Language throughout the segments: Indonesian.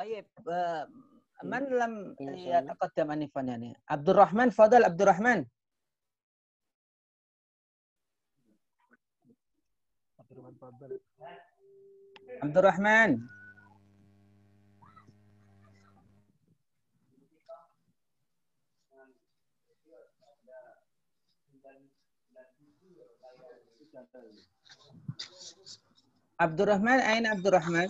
طيب من لم يتقدم آنفا يعني عبد الرحمن فضل عبد الرحمن عبد الرحمن عبد الرحمن أين عبد الرحمن؟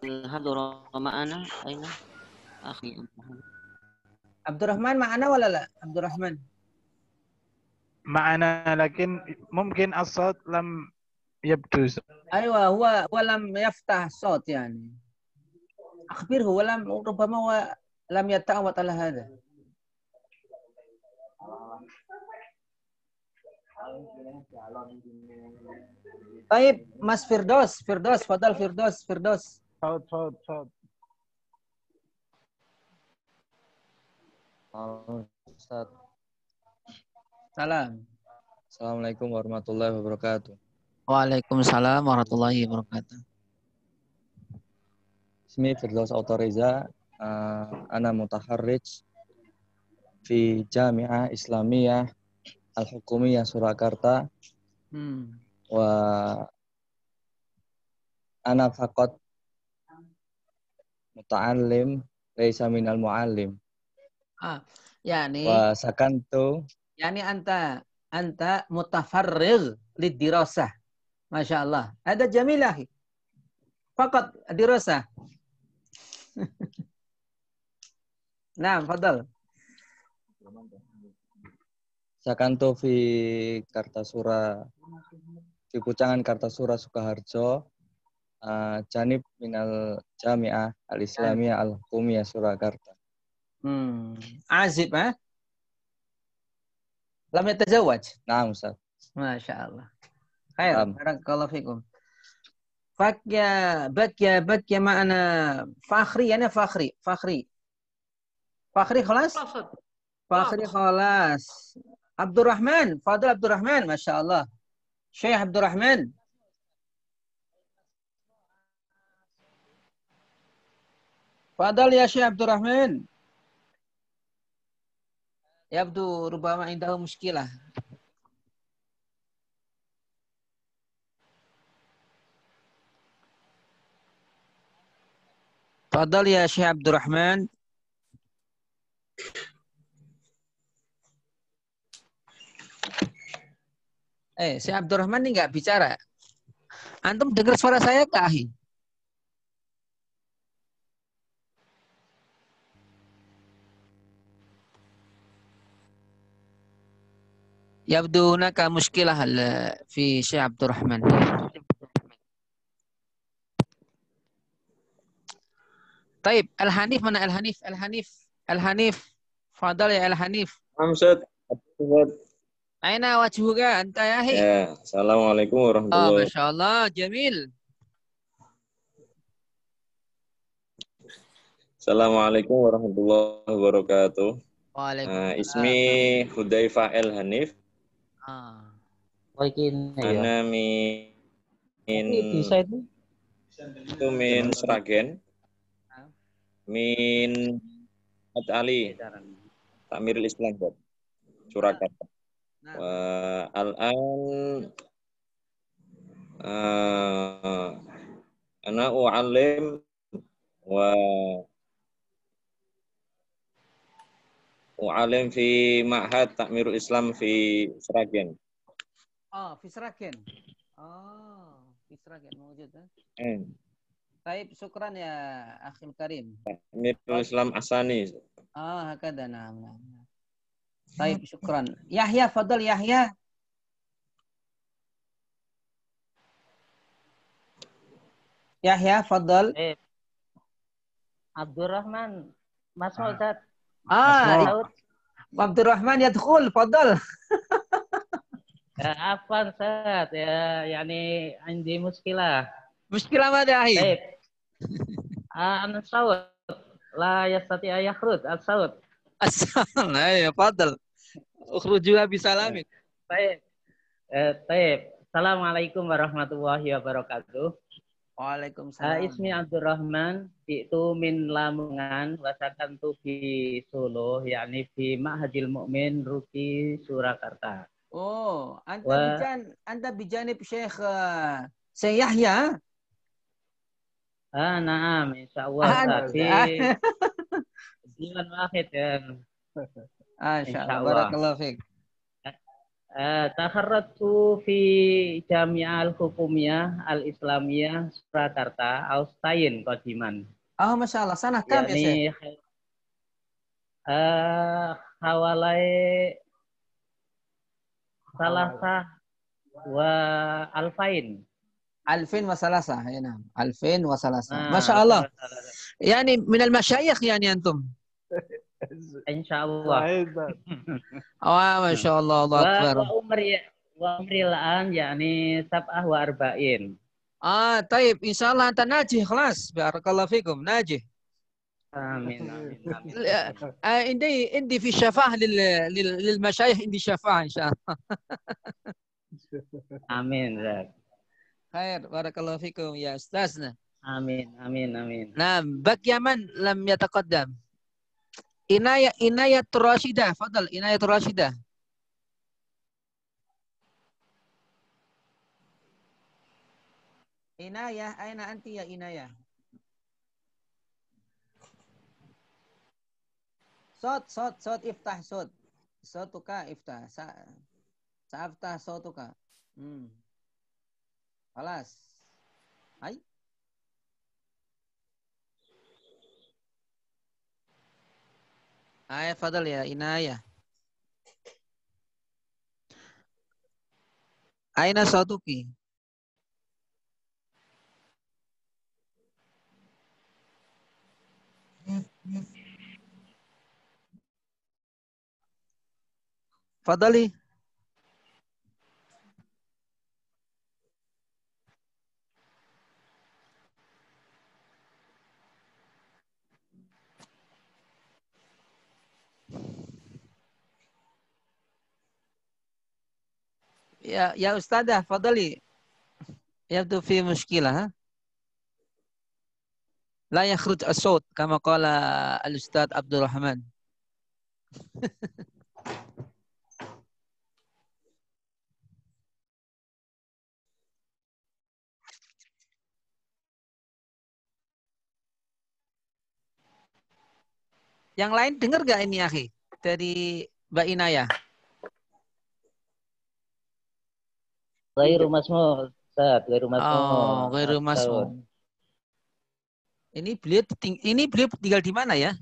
حضر معنا أين أخي عبد الرحمن معنا ولا لا عبد الرحمن؟ معنا لكن ممكن الصوت لم يبدو. أيوة هو لم يفتح الصوت يعني أخبره ربما هو لم يتعود على هذا. طيب Mas Firdaus فضل Firdaus صوت. Ustaz. Salam. Assalamualaikum warahmatullahi wabarakatuh. Waalaikumsalam warahmatullahi wabarakatuh. Ismi Firdaus Autoriza, ana mutaharrij fi Jami'ah Islamiyah Al-Hukumiyah Surakarta. Wa ana faqat muta'allim laisa minal mu'allim. Yani Wa sakantu yani anta mutafarrigh lidirasah. Masya Allah. Ada jamilah. Fakat dirasah. Nah, fadal. sakantu fi Kartasura di Pucangan Kartasura Sukoharjo, janib minal Jami'ah Al-Islamiyah Al-Hukumiyah Surakarta. Azib, lam yatazawwaj. Naam, Ustaz. Masya Allah. Khair, barakallahu fikum. Bakya ma'ana Fakhri, yana Fakhri. Fakhri khalas? Fakhri khalas. Abdurrahman, Fadil Abdurrahman, Masya Allah. Syekh Abdurrahman. Fadil ya Syekh Abdurrahman. Yabdu rubama indahu muskilah. Fadal ya Syekh Abdurrahman. Syekh Abdurrahman ini nggak bicara. Antum dengar suara saya nggak, Ahi? Yabdu hunaka muskilah fi Syekh Abdurrahman. Taib, Al-Hanif mana Al-Hanif? Al-Hanif. Fadal ya Al-Hanif. Ustaz. Aina wajhuka anta ya hi? Ya, assalamualaikum warahmatullahi wabarakatuh. Masya Allah, jamil. Assalamualaikum warahmatullahi wabarakatuh. Waalaikumsalam. Ismi Hudzaifah El Hanif. Ana min Sragen. Min Ali Tamirul Islam Surakarta. Wa al-an ana u'allim wa u'allim fi Ma'had Takmirul Islam fi Sragen. Fi Sragen. Fi Sragen mawjud. Baik, syukran ya akhil karim. Takmirul Islam Asani. Hakada, na'am. Baik, syukran. Yahya, fadal Yahya. Yahya, fadal. Abdurrahman, Mas'ud. Abdurrahman yadkhul, fadal. Afwan, Ustaz. Ya, yani andi muskilah. Muskilah mana, Ahi? Baik. An-sawt la yastati yakhruj as-sawt. As-salam. Ayo, fadal. Ukhrujuha bisalamin. Baik. Baik. Assalamualaikum warahmatullahi wabarakatuh. Waalaikumsalam. Ismi Abdurrahman, itu min Lamongan, wasakantu fi Solo, yakni fi Ma'hadil Mu'min Ruki Surakarta. Oh, anta bijanib Syekh Syekh Yahya. Naam, insyaallah Ustaz. Fi Diwan Wahid ya. Insyaallah. Barakallahu fiik. Takharratu fi Jami'al Hukumiyah Al-Islamiyah Surakarta, Austain Qadiman. Oh, Masya Allah. Sana kam ya, Syekh? Hawalai Salasah wa Alfain. Alfin wa salasah. Ya, nah. Alfin wa salasah. Masya Allah. Yani minal masyayikh yani antum. Insyaallah. Oh, Masya Allah. Allah Akbar. Wa umri al-an yakni sab'ah wa arba'in. Taib. Insyaallah anta najih kelas. Barakallahu fikum. Najih. Amin. عندي في شفاعة للمشايخ عندي شفاعة إن شاء الله. Amin. خير بارك الله فيكم يا أستاذنا. Amin. نعم بقي من لم يتقدم. عناية راشدة. فضل عناية راشدة. عناية أين أنت يا عناية؟ صوت افتح صوتك افتح سأفتح صوتك خلاص هاي فضل يا عناية أين صوتك؟ Fadali. Ya Ustadzah, fadali. Yabdu fi mushkilah, ha? La yakhruj as-sawt kama qala al-Ustadz Abdul Rahman. Yang lain dengar gak ini, akhi? Dari Mbak Inaya. Ghairu masmu, Ustaz, ghairu masmu. Oh, ghairu masmu. Ini beliau tinggal di mana ya?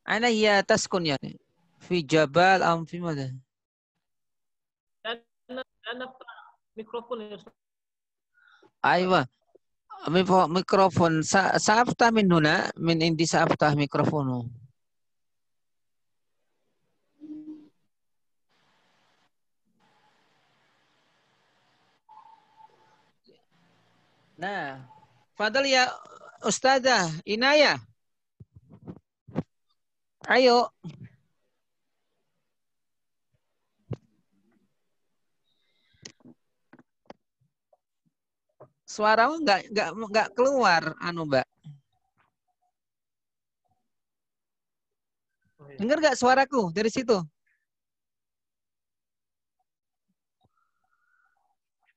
Ana ya taskun ya. Fi jabal am fi mana? Ana mikrofon ya Ustaz. Aywa. Mikrofon. Sa'aftah min huna. Min indi sa'aftah mikrofonu. Nah, fadal ya Ustazah Inaya. Ayo. Suaramu nggak keluar, Mbak. Dengar nggak suaraku dari situ?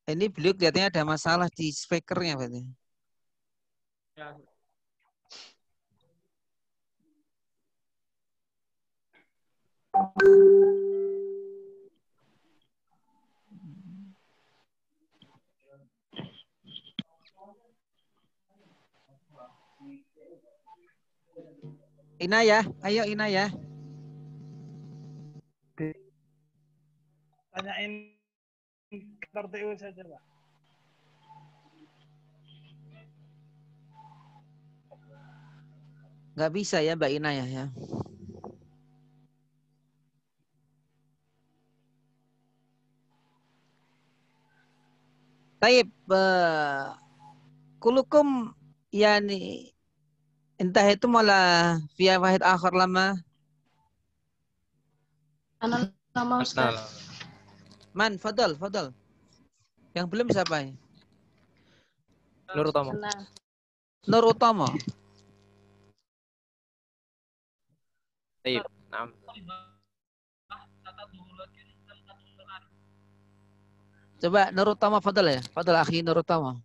Ini beliau kelihatannya ada masalah di speakernya, berarti. Ya. Inaya, ayo Inaya. Tanyain kantor TU saja, Pak. Nggak bisa ya Mbak Inaya ya. Taib, kulukum yani entah itu malah via wahid akhir lama Anak nama Ustaz. Man, fadal. Yang belum siapa ya? Nur Utama. Senang. Nur Utama. Baik. Naam. Coba Nur Utama fadal ya. Fadal akhi Nur Utama.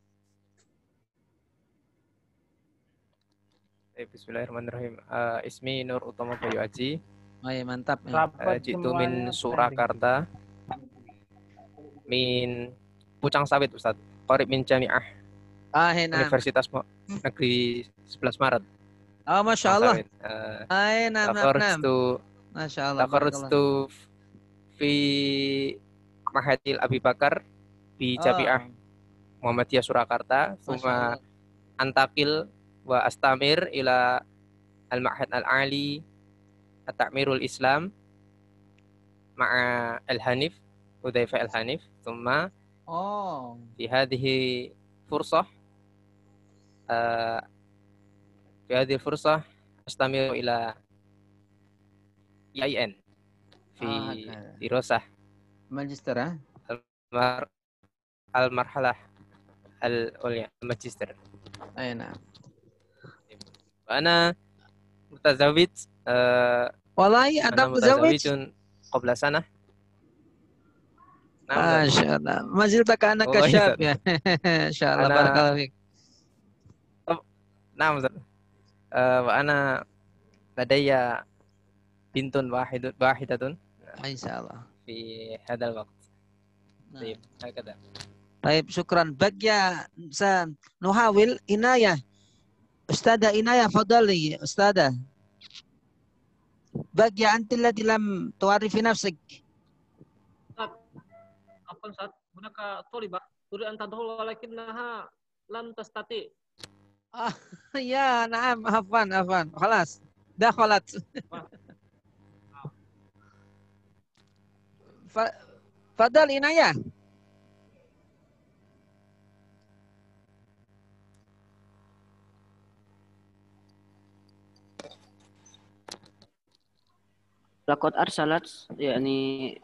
Bismillahirrahmanirrahim. Ismi Nur Utama Bayu Aji. Oh ya, mantap. Rapat Jitu min semuanya Surakarta. Min Pucang Sawit Ustaz. Qarib min Jami'ah Nah. Universitas Negeri 11 Maret. Oh, Masya Allah. Nam. Masya Allah. Takarrujtu fi Mahadil Abi Bakar di Jami'ah Muhammadiyah Surakarta. Suma antakil wa astamir ila al-Ma'had al-Ali at-Ta'mirul Islam ma'a al-Hanif Hudzaifah al-Hanif. Thumma في هذه فرصة أستمر إلى IAIN في دراسة ماجستير المرحلة العليا الماجستير. أي نعم. وأنا متزوج. والله أنت متزوج قبل سنة. ما شاء الله. ما زلت كأنك شاب يا ما شاء الله. بارك الله فيك. نعم. وأنا لدي بنت واحدة إن شاء الله في هذا الوقت. طيب هكذا. طيب شكرا. بقي سنحاول عناية. أستاذة عناية فضلي. أستاذة بقي أنت التي لم تعرفي نفسك. Ustaz, hunaka toliba turi an tadkhul walakinnaha lam tastati. Ya, na'am, afwan. Khalas. Dakhalat. Fadal Inayah. Laqad arsalat yakni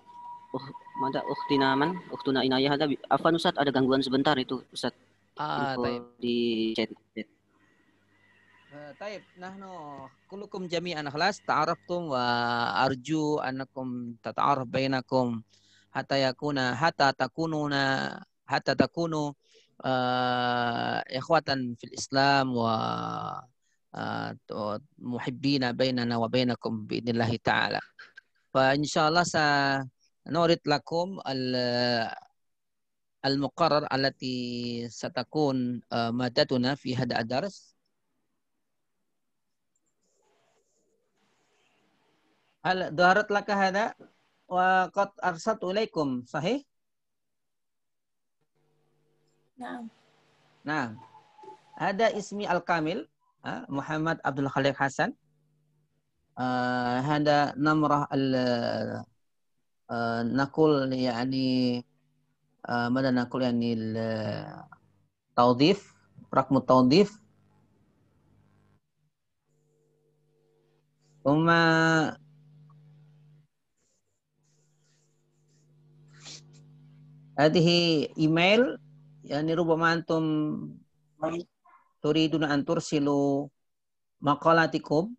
ukhtuna Inayah ada afwan Ustaz, ada gangguan sebentar itu Ustaz. Di chat. طيب نحن كلكم جميعا خلاص تعرفتم وأرجو أنكم تتعارف بينكم حتى تكونوا إخوة في الإسلام ومحبين بيننا وبينكم بإذن الله تعالى. فإن شاء الله سنورد لكم المقرر التي ستكون مادتنا في هذا الدرس. هل ظهرت لك هذا؟ وقد أرسلت إليكم صحيح؟ نعم. هذا اسمي الكامل محمد عبد الخالق حسن. هذا نمرة نقول يعني ماذا نقول يعني التوظيف، رقم التوظيف. ثم هذه إيميل يعني ربما أنتم تريدون أن ترسلوا مقالاتكم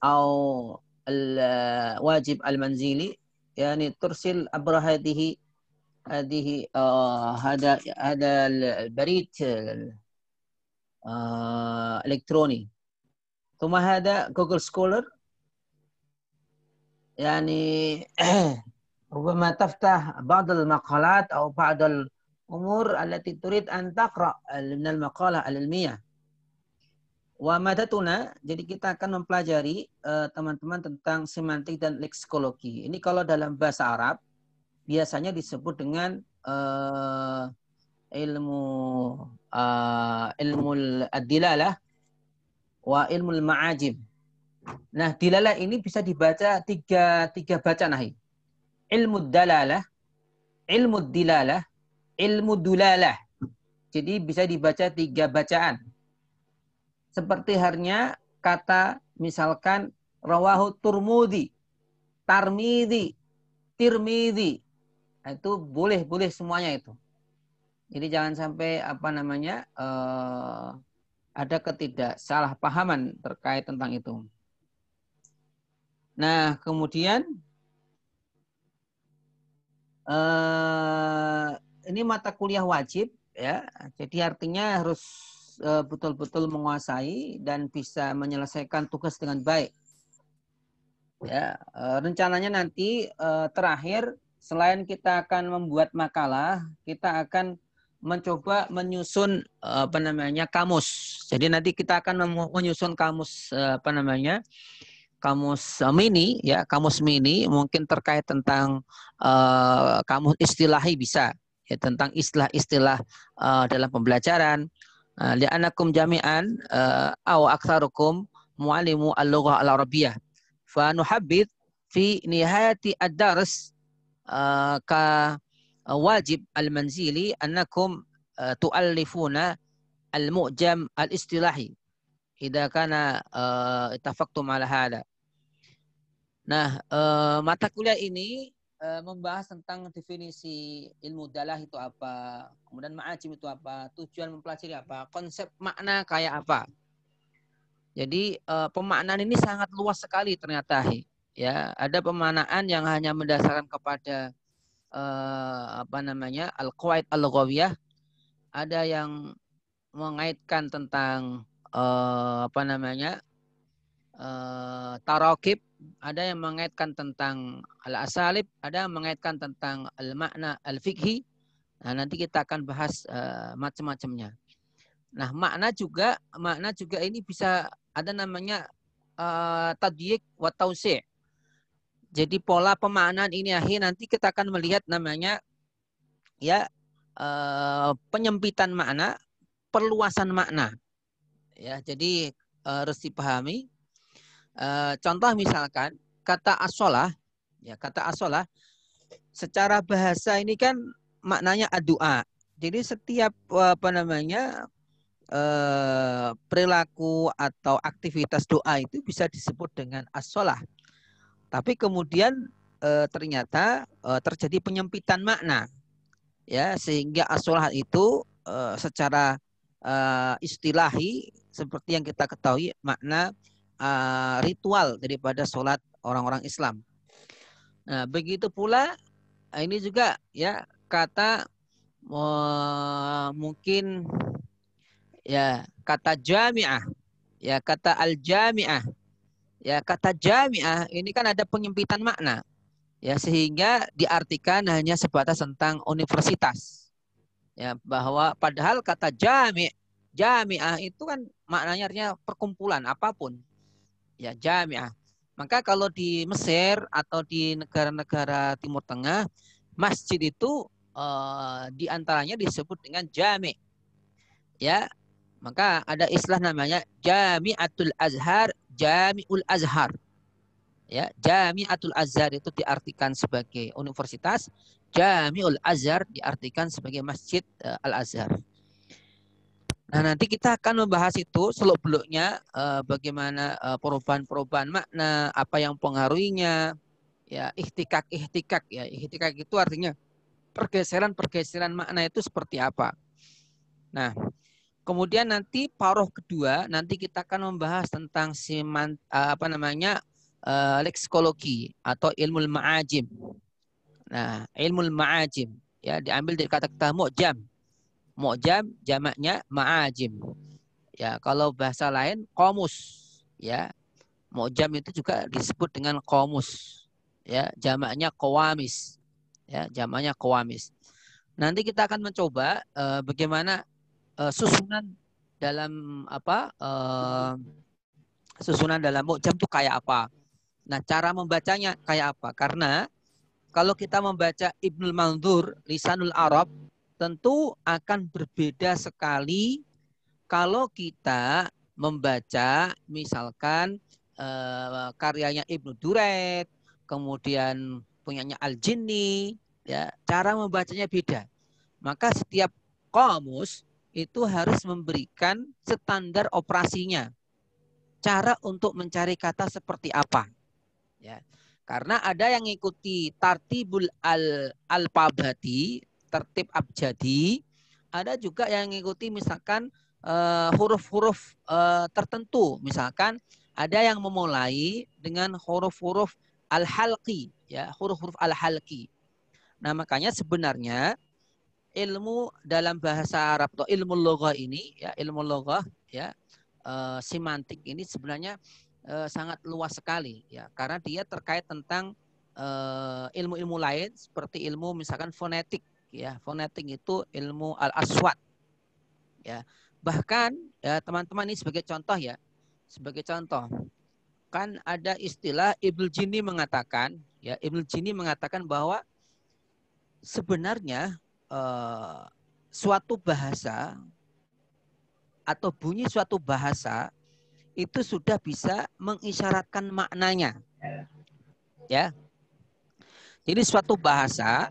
أو الواجب المنزلي يعني ترسل عبر هذه هذا البريد الإلكتروني. ثم هذا جوجل سكولر يعني ربما تفتح بعض المقالات أو بعض الأمور التي تريد أن تقرأ من المقالة العلمية. Wamadatuna, jadi kita akan mempelajari teman-teman tentang semantik dan leksikologi. Ini kalau dalam bahasa Arab biasanya disebut dengan ilmu ad-dilalah wa ilmu al-ma'ajim. Nah, dilalah ini bisa dibaca tiga bacaan nahi. Ilmu dalalah, ilmu dilalah, ilmu dulalah. Jadi bisa dibaca 3 bacaan. Seperti halnya kata misalkan rawahu Turmudi. Tarmidhi, Tirmidhi. Itu boleh semuanya itu. Jadi jangan sampai ada ketidaksalahpahaman terkait tentang itu. Nah, kemudian ini mata kuliah wajib ya. Jadi artinya harus betul-betul menguasai dan bisa menyelesaikan tugas dengan baik. Ya, rencananya nanti terakhir selain kita akan membuat makalah, kita akan mencoba menyusun kamus. Jadi nanti kita akan menyusun kamus kamus mini ya, kamus mini mungkin terkait tentang kamus istilahi bisa ya, tentang istilah-istilah dalam pembelajaran. Li'anakum jami'an aw aktsarukum muallimu al-lughah al-arabiyyah. Fa nuhabbit fi nihayati ad-dars ka wajib al-manzili annakum tu'allifuna al-mu'jam al-istilahi idza kana ittafaqtum ala hada. Nah, mata kuliah ini membahas tentang definisi ilmu dalah itu apa, kemudian ma'ajim itu apa, tujuan mempelajari apa, konsep makna kayak apa. Jadi pemaknaan ini sangat luas sekali ternyata. Ya, ada pemaknaan yang hanya mendasarkan kepada al-qawaid al-lughawiyah, ada yang mengaitkan tentang tarakib, ada yang mengaitkan tentang al-asalib, ada yang mengaitkan tentang al-makna al-fiqhi. Nah, nanti kita akan bahas macam-macamnya. Nah, makna juga ini bisa ada namanya tadyiq wa tausi'. Jadi pola pemaknaan ini nanti kita akan melihat namanya ya penyempitan makna, perluasan makna. Ya, jadi harus dipahami. Contoh misalkan kata as-shalah, ya kata as-shalah secara bahasa ini kan maknanya ad-du'a. Jadi setiap perilaku atau aktivitas doa itu bisa disebut dengan as-shalah. Tapi kemudian ternyata terjadi penyempitan makna, ya sehingga as-shalah itu secara istilahi seperti yang kita ketahui makna ritual daripada sholat orang-orang Islam. Nah, begitu pula ini juga ya kata mungkin ya kata jami'ah, ya kata al-jami'ah, ya kata jami'ah ini kan ada penyempitan makna, ya sehingga diartikan hanya sebatas tentang universitas, ya bahwa padahal kata jami'ah itu kan maknanya artinya perkumpulan apapun. Ya, jami'ah. Maka kalau di Mesir atau di negara-negara Timur Tengah, masjid itu diantaranya disebut dengan jami'. Ya, maka ada istilah namanya Jami'atul Azhar, Jami'ul Azhar. Ya, Jami'atul Azhar itu diartikan sebagai universitas, Jami'ul Azhar diartikan sebagai Masjid Al-Azhar. Nah, nanti kita akan membahas itu seluk-beluknya bagaimana perubahan-perubahan makna, apa yang pengaruhinya, ya ihtikak ya. Ihtikak itu artinya pergeseran makna itu seperti apa. Nah, kemudian nanti paroh kedua nanti kita akan membahas tentang leksikologi atau ilmu ma'ajim. Nah, ilmu ma'ajim ya diambil dari kata-kata mu'jam. Mu'jam jamaknya ma'ajim. Ya, kalau bahasa lain qamus, ya. Mu'jam itu juga disebut dengan qamus. Ya, jamaknya qawamis. Ya, jamaknya qawamis. Nanti kita akan mencoba bagaimana susunan dalam susunan dalam mu'jam itu kayak apa. Nah, cara membacanya kayak apa? Karena kalau kita membaca Ibnul Mandzur, Lisanul Arab, tentu akan berbeda sekali kalau kita membaca misalkan karyanya Ibnu Duraid, kemudian punyanya Al-Jinni, ya, cara membacanya beda. Maka setiap kamus itu harus memberikan standar operasinya. Cara untuk mencari kata seperti apa. Ya. Karena ada yang mengikuti tartibul al-alfabati, tertib abjadi, ada juga yang mengikuti misalkan huruf-huruf tertentu. Misalkan ada yang memulai dengan huruf-huruf al-halqi, ya, huruf-huruf al-halqi. Nah, makanya sebenarnya ilmu dalam bahasa Arab atau ilmu loghah ini, ya, ilmu loghah, ya, semantik ini sebenarnya sangat luas sekali, ya, karena dia terkait tentang ilmu-ilmu lain seperti ilmu misalkan fonetik, ya. Fonetik itu ilmu al-aswat, ya. Bahkan, ya, teman-teman, ini sebagai contoh, ya, sebagai contoh, kan ada istilah Ibnu Jini mengatakan, ya, Ibnu Jini mengatakan bahwa sebenarnya suatu bahasa atau bunyi suatu bahasa itu sudah bisa mengisyaratkan maknanya, ya. Jadi suatu bahasa,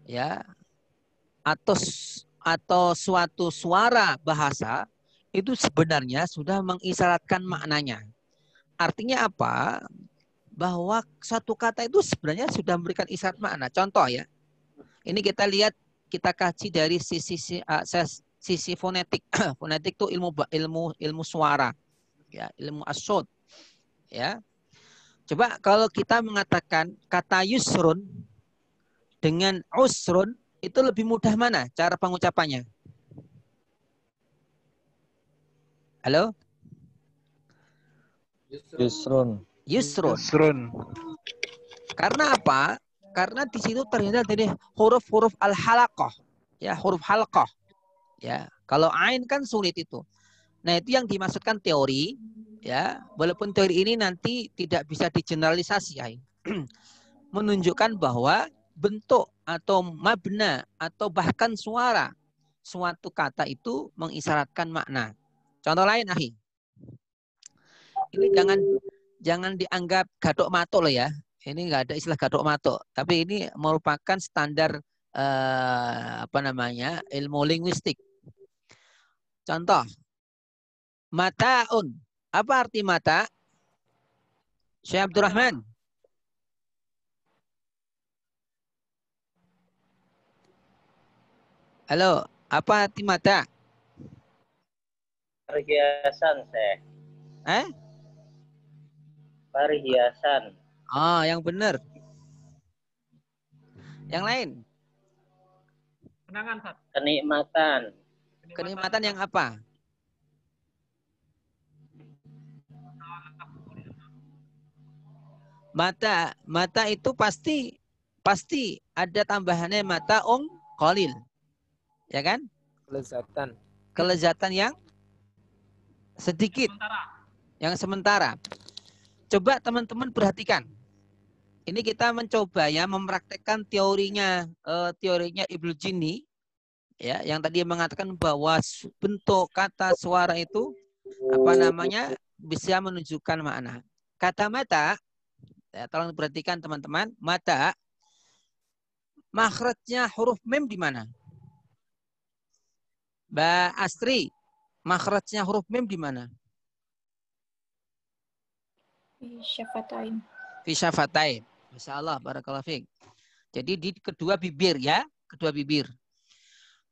ya, atau suatu suara bahasa itu sebenarnya sudah mengisyaratkan maknanya. Artinya apa? Bahwa satu kata itu sebenarnya sudah memberikan isyarat makna. Contoh, ya. Ini kita lihat, kita kaji dari sisi fonetik. Fonetik itu ilmu suara, ya, ilmu as-saut, ya. Coba kalau kita mengatakan kata yusrun dengan usrun, itu lebih mudah mana cara pengucapannya? Halo? Yusrun. Yusrun. Karena apa? Karena di situ ternyata dari huruf-huruf al-halaqah, ya, huruf halaqah, ya. Kalau ain kan sulit itu. Nah, itu yang dimaksudkan teori, ya. Walaupun teori ini nanti tidak bisa digeneralisasi, ya. Menunjukkan bahwa bentuk atau mabna atau bahkan suara suatu kata itu mengisyaratkan makna. Contoh lain, Ahi. Ini jangan dianggap gadok matuk loh, ya. Ini nggak ada istilah gadok matuk, tapi ini merupakan standar ilmu linguistik. Contoh, mataun. Apa arti mata? Syekh Abdurrahman. Halo, apa arti mata? Perhiasan, Syekh. Perhiasan. Oh, yang benar. Yang lain? Kenangan, Ustaz. Kenikmatan. Kenikmatan yang apa? Mata itu pasti ada tambahannya mata qalil. Ya kan? Kelezatan. Kelezatan yang sedikit. Yang sementara. Coba teman-teman perhatikan. Ini kita mencoba, ya, mempraktekkan teorinya Ibnu Jini, ya, yang tadi mengatakan bahwa bentuk kata suara itu bisa menunjukkan makna. Kata mata, ya, tolong perhatikan teman-teman, mata makhrajnya huruf mim di mana? Mbak Astri, makhrajnya huruf mim di mana? Syafatain. Fi syafatain. Masyaallah, barakallahu fiik. Jadi di kedua bibir, ya, kedua bibir.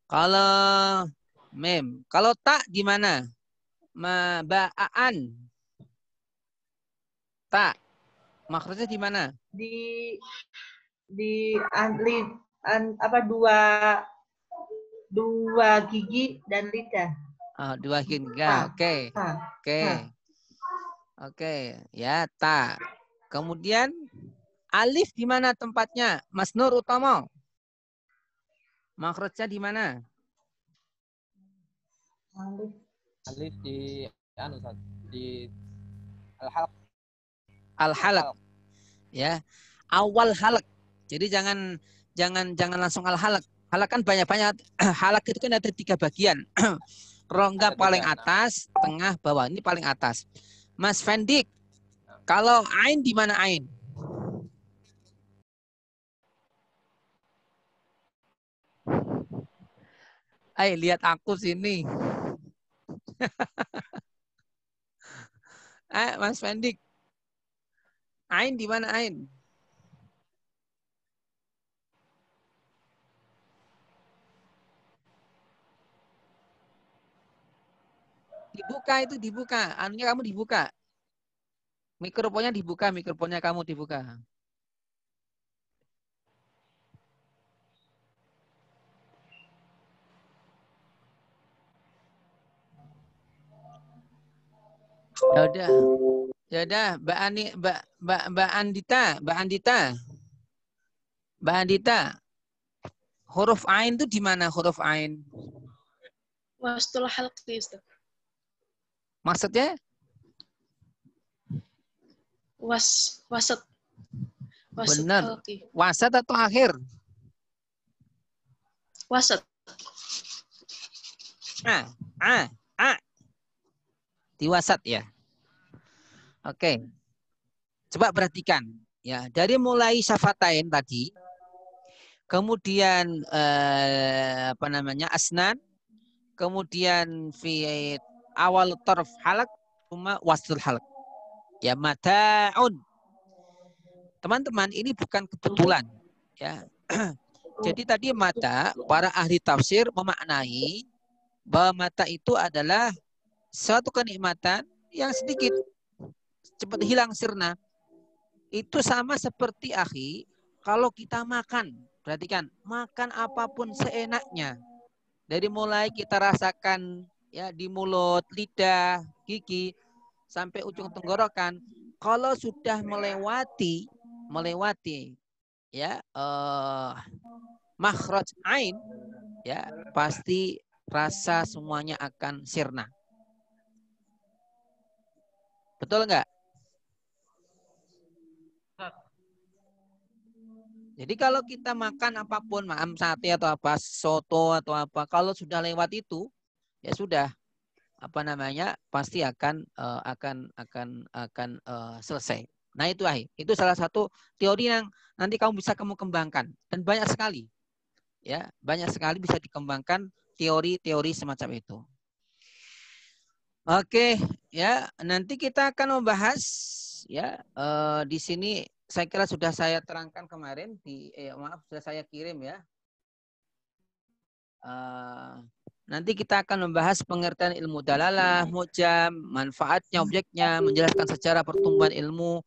Kalau mem, kalau tak gimana? Ba'an. Tak. Makhrajnya di mana? Dua gigi dan lidah. Dua gigi. Oke. Oke, ya, ta. Kemudian alif di mana tempatnya? Mas Nur Utomo. Makhrajnya di mana? Alif di di al-halq. Al-halq. Ya. Awal halq. Jadi jangan langsung al-halq. Halaq kan banyak-banyak. Halaq itu kan ada 3 bagian. Rongga paling atas, tengah, bawah. Ini paling atas. Mas Fendik, kalau ain di mana ain? Ayo lihat aku sini. Mas Fendik. Ain di mana ain? Dibuka itu dibuka. Anunya kamu dibuka. Mikrofonnya dibuka, mikrofonnya kamu dibuka. Ya udah, Mbak Andita. Huruf ain itu di mana huruf ain? Wastul halqi, Ustaz. Maksudnya? Wasat. Benar. Wasat atau akhir? Wasat. Di wasat ya. Oke. Coba perhatikan ya, dari mulai syafatain tadi, kemudian asnan, kemudian fi awal tarf halak, cuma wastul halak. Ya, mata'un. Teman-teman, ini bukan kebetulan ya. Jadi tadi mata, para ahli tafsir memaknai bahwa mata itu adalah suatu kenikmatan yang sedikit cepat hilang sirna. Itu sama seperti akhi, kalau kita makan, perhatikan, makan apapun seenaknya. Dari mulai kita rasakan ya di mulut, lidah, gigi sampai ujung tenggorokan, kalau sudah melewati ya makhraj ain, ya pasti rasa semuanya akan sirna. Betul nggak? Jadi kalau kita makan apapun, sate atau apa, soto atau apa, kalau sudah lewat itu, ya sudah, pasti akan selesai. Nah itu itu salah satu teori yang nanti kamu bisa kembangkan, dan banyak sekali, ya banyak sekali bisa dikembangkan teori-teori semacam itu. Oke, ya nanti kita akan membahas ya di sini. Saya kira sudah saya terangkan kemarin sudah saya kirim ya. Nanti kita akan membahas pengertian ilmu dalalah, mu'jam, manfaatnya, objeknya, menjelaskan sejarah pertumbuhan ilmu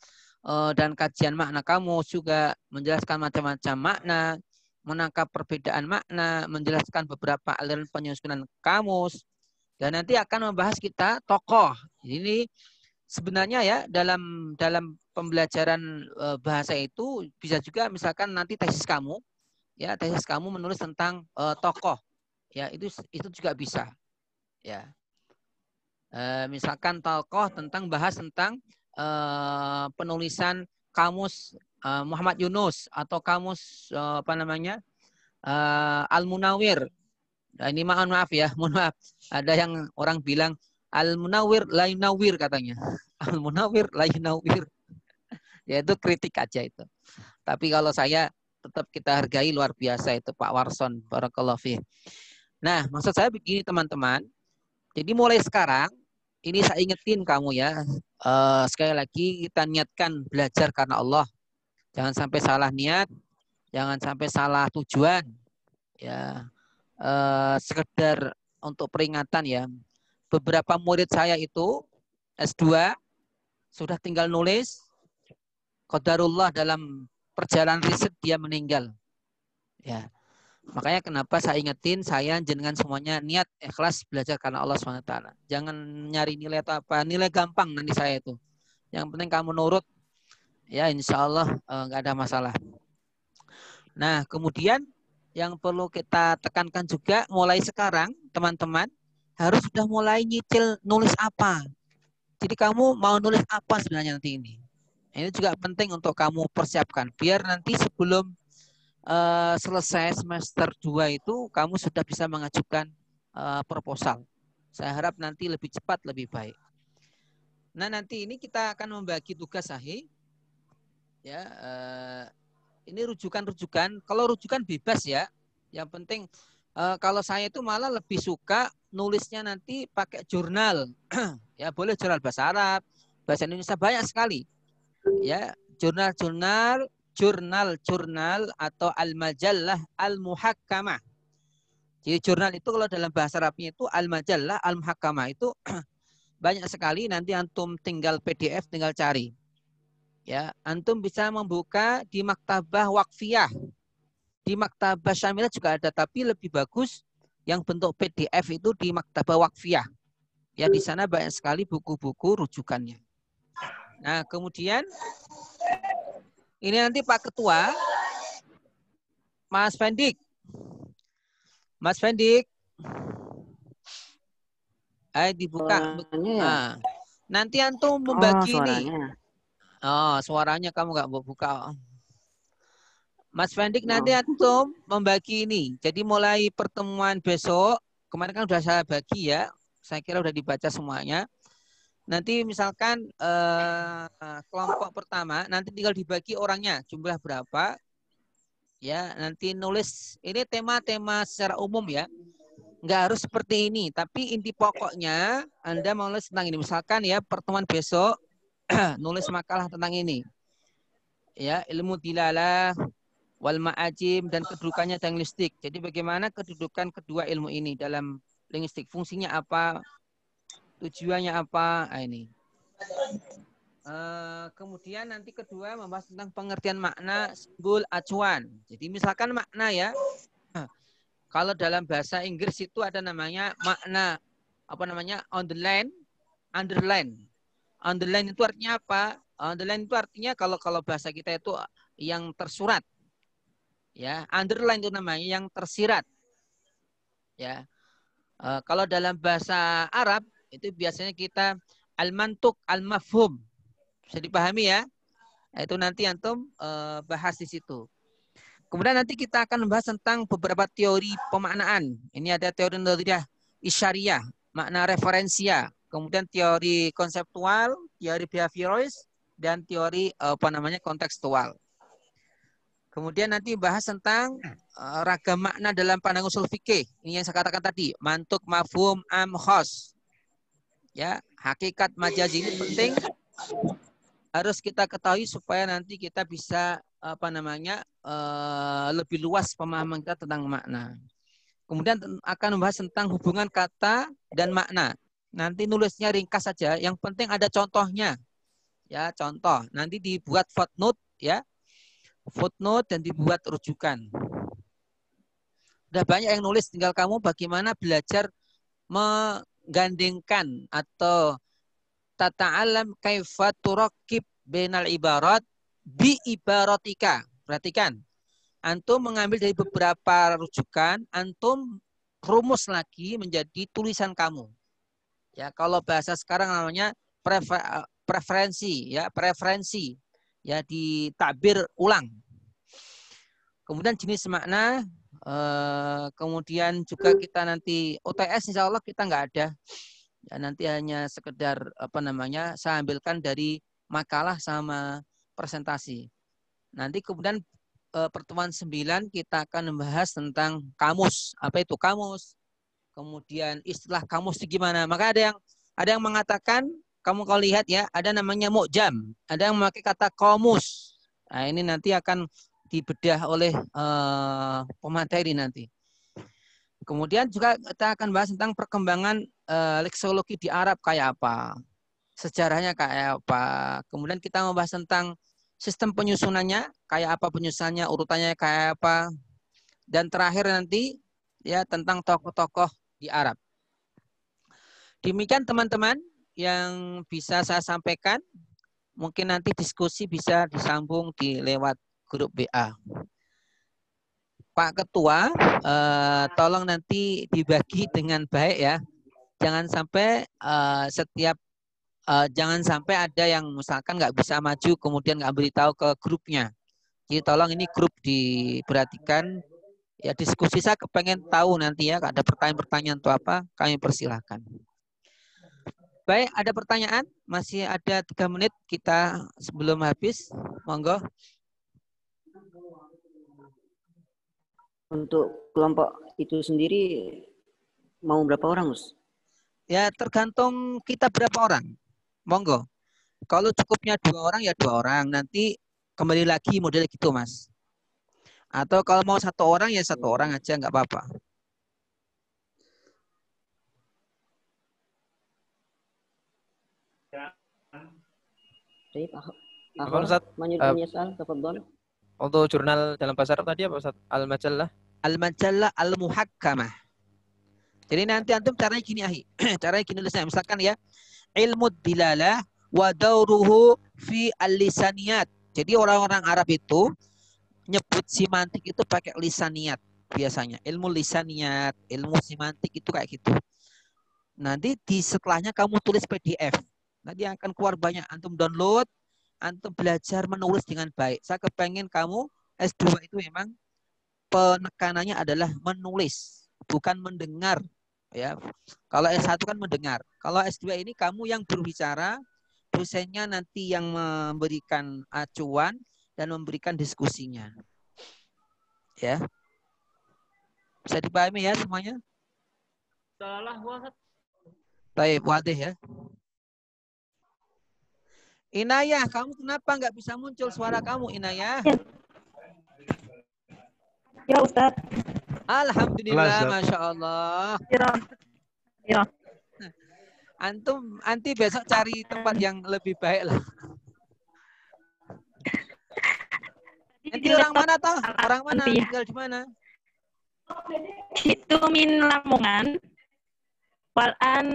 dan kajian makna kamus, juga menjelaskan macam-macam makna, menangkap perbedaan makna, menjelaskan beberapa aliran penyusunan kamus, dan nanti akan membahas kita tokoh. Ini sebenarnya ya dalam pembelajaran bahasa itu bisa juga misalkan nanti tesis kamu menulis tentang tokoh, ya itu juga bisa, ya misalkan tokoh bahas tentang penulisan kamus Muhammad Yunus atau kamus Al-Munawir. Nah, ini mohon maaf, ada yang orang bilang Al-Munawir la yunawir katanya. Al-Munawir la yunawir. Ya itu kritik aja itu. Tapi kalau saya tetap kita hargai, luar biasa itu Pak Warson. Barakallahu fiik. Nah, maksud saya begini teman-teman. Jadi mulai sekarang ini saya ingetin kamu ya. Sekali lagi kita niatkan belajar karena Allah. Jangan sampai salah niat, jangan sampai salah tujuan. Ya. Sekedar untuk peringatan ya. Beberapa murid saya itu S2 sudah tinggal nulis, qadarullah dalam perjalanan riset dia meninggal. Ya. Makanya kenapa saya ingetin, saya jenengan semuanya niat ikhlas belajar karena Allah SWT. Jangan nyari nilai atau apa, nilai gampang nanti saya itu. Yang penting kamu nurut, ya insya Allah nggak ada masalah. Nah kemudian yang perlu kita tekankan juga mulai sekarang teman-teman harus sudah mulai nyicil nulis apa. Jadi kamu mau nulis apa sebenarnya nanti ini. Ini juga penting untuk kamu persiapkan. Biar nanti sebelum selesai semester 2 itu kamu sudah bisa mengajukan proposal. Saya harap nanti lebih cepat, lebih baik. Nah nanti ini kita akan membagi tugas Sahih. Ya, ini rujukan-rujukan. Kalau rujukan bebas ya. Yang penting kalau saya itu malah lebih suka nulisnya nanti pakai jurnal. Ya boleh jurnal bahasa Arab, bahasa Indonesia, banyak sekali. Ya jurnal atau al-majallah al-muhakkamah. Jadi jurnal itu kalau dalam bahasa Arabnya itu al-majallah al-muhakkamah itu banyak sekali, nanti antum tinggal PDF, tinggal cari. Ya, antum bisa membuka di maktabah waqfiyah. Di maktabah syamilah juga ada, tapi lebih bagus yang bentuk PDF itu di maktabah waqfiyah. Ya, di sana banyak sekali buku-buku rujukannya. Nah, kemudian ini nanti Pak Ketua, Mas Fendik. Mas Fendik. Ayo dibuka. Ya? Nanti antum membagi ini. Suaranya. Oh, suaranya kamu nggak mau buka. Mas Fendik, nanti antum membagi ini. Jadi mulai pertemuan besok, kemarin kan sudah saya bagi ya. Saya kira sudah dibaca semuanya. Nanti misalkan kelompok pertama, nanti tinggal dibagi orangnya, jumlah berapa. Ya, nanti nulis, ini tema-tema secara umum ya. Nggak harus seperti ini, tapi inti pokoknya Anda mau nulis tentang ini. Misalkan ya, pertemuan besok, nulis makalah tentang ini. Ya, ilmu dilalah, wal ma'ajim, dan kedudukannya dalam linguistik. Jadi bagaimana kedudukan kedua ilmu ini dalam linguistik, fungsinya apa, tujuannya apa, ini. Kemudian nanti kedua membahas tentang pengertian makna simbol acuan. Jadi misalkan makna ya, kalau dalam bahasa Inggris itu ada namanya makna, apa namanya, on the line, underline. Underline itu artinya apa? Underline itu artinya kalau bahasa kita itu yang tersurat. Ya, underline itu namanya yang tersirat. Ya. Kalau dalam bahasa Arab itu biasanya kita al-mantuk, al-mafhum. Bisa dipahami ya? Itu nanti antum bahas di situ. Kemudian nanti kita akan membahas tentang beberapa teori pemaknaan. Ini ada teori nadhiriyah isyariyah, makna referensia, kemudian teori konseptual, teori behavioris, dan teori kontekstual. Kemudian nanti bahas tentang ragam makna dalam pandangan usul fikih. Ini yang saya katakan tadi, mantuk, mafhum, am, khos. Ya, hakikat majazi ini penting, harus kita ketahui supaya nanti kita bisa lebih luas pemahaman kita tentang makna. Kemudian akan membahas tentang hubungan kata dan makna. Nanti nulisnya ringkas saja, yang penting ada contohnya. Ya, contoh. Nanti dibuat footnote ya. Footnote dan dibuat rujukan. Udah banyak yang nulis, tinggal kamu bagaimana belajar menggandengkan atau tata'alam kaifa turakib bainal ibarat bi ibaratika. Perhatikan. Antum mengambil dari beberapa rujukan, antum rumus lagi menjadi tulisan kamu. Ya, kalau bahasa sekarang namanya preferensi, ya, preferensi. Ya, ditakbir ulang. Kemudian jenis makna, kemudian juga kita nanti OTS insya Allah kita nggak ada. Ya, nanti hanya sekedar saya ambilkan dari makalah sama presentasi. Nanti kemudian pertemuan 9 kita akan membahas tentang kamus. Apa itu kamus? Kemudian istilah kamus itu gimana? Maka ada yang mengatakan, kamu kalau lihat ya, ada namanya mu'jam, ada yang memakai kata kamus. Nah, ini nanti akan dibedah oleh pemateri nanti. Kemudian juga kita akan bahas tentang perkembangan leksologi di Arab kayak apa, sejarahnya kayak apa. Kemudian kita membahas tentang sistem penyusunannya, kayak apa penyusunannya, urutannya kayak apa. Dan terakhir nanti ya tentang tokoh-tokoh di Arab. Demikian teman-teman yang bisa saya sampaikan. Mungkin nanti diskusi bisa disambung di lewat grup WA. Pak Ketua, tolong nanti dibagi dengan baik ya. Jangan sampai jangan sampai ada yang misalkan nggak bisa maju kemudian nggak beritahu ke grupnya. Jadi tolong ini grup diperhatikan. Ya, diskusi saya kepengen tahu nanti ya, ada pertanyaan-pertanyaan atau apa, kami persilahkan. Baik, ada pertanyaan? Masih ada 3 menit kita sebelum habis. Monggo. Untuk kelompok itu sendiri mau berapa orang, Gus? Ya, tergantung kita berapa orang. Monggo. Kalau cukupnya 2 orang ya 2 orang. Nanti kembali lagi model gitu, Mas. Atau kalau mau satu orang ya satu orang aja, nggak apa-apa. Apa Ustaz? Tafadhol. Untuk jurnal dalam bahasa Arab tadi apa Ustaz? Al-Majallah. Al-Majallah Al-Muhakkamah. Jadi nanti antum caranya gini, Ahi. Caranya gini tulisnya. Misalkan ya, ilmu dilalah wa dauruhu fi al-lisaniyat. Jadi orang-orang Arab itu nyebut simantik itu pakai lisaniyat biasanya. Ilmu lisaniyat, ilmu simantik itu kayak gitu. Nanti di setelahnya kamu tulis PDF. Nanti akan keluar banyak. Antum download, antum belajar menulis dengan baik. Saya kepengen kamu S2 itu memang penekanannya adalah menulis, bukan mendengar. Ya, kalau S1 kan mendengar. Kalau S2 ini kamu yang berbicara, dosennya nanti yang memberikan acuan dan memberikan diskusinya. Ya. Bisa dipahami ya semuanya? Salah, Ustaz. Baik, wadih ya. Inayah, kamu kenapa nggak bisa muncul suara kamu, Inayah? Ya, Ustaz. Alhamdulillah, Masya Allah. Ya. Antum, nanti besok cari tempat yang lebih baik lah. Nanti orang mana toh? Orang mana? Tinggal di mana? Itu min Lamongan. Walan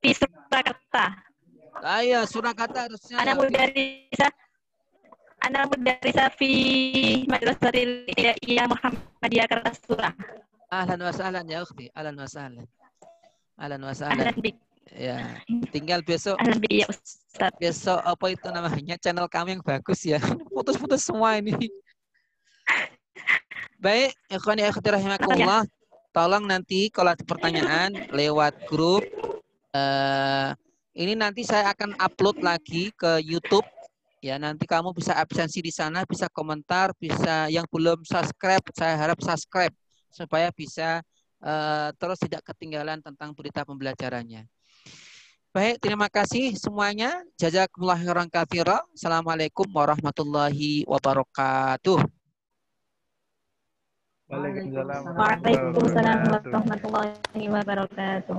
di Surakarta. Iya, Surakarta harusnya. Ana mudarrisa fi Madrasatil Ibtidaiyah Muhammadiyah Kartasura. Ahlan wa sahlan ya ukhti. Ahlan wa sahlan. Ahlan wa sahlan. Ya, tinggal besok. Ya, Ustaz. Besok apa itu namanya? Channel kami yang bagus ya. Putus-putus semua ini. Baik, ikhwani akhwati rahimakumullah. Tolong nanti kalau ada pertanyaan lewat grup. Ini nanti saya akan upload lagi ke YouTube. Ya, nanti kamu bisa absensi di sana, bisa komentar, bisa yang belum subscribe, saya harap subscribe supaya bisa terus tidak ketinggalan tentang berita pembelajarannya. Baik, terima kasih semuanya. Jazakumullah khairan katsira. Assalamualaikum warahmatullahi wabarakatuh. Waalaikumsalam warahmatullahi wabarakatuh.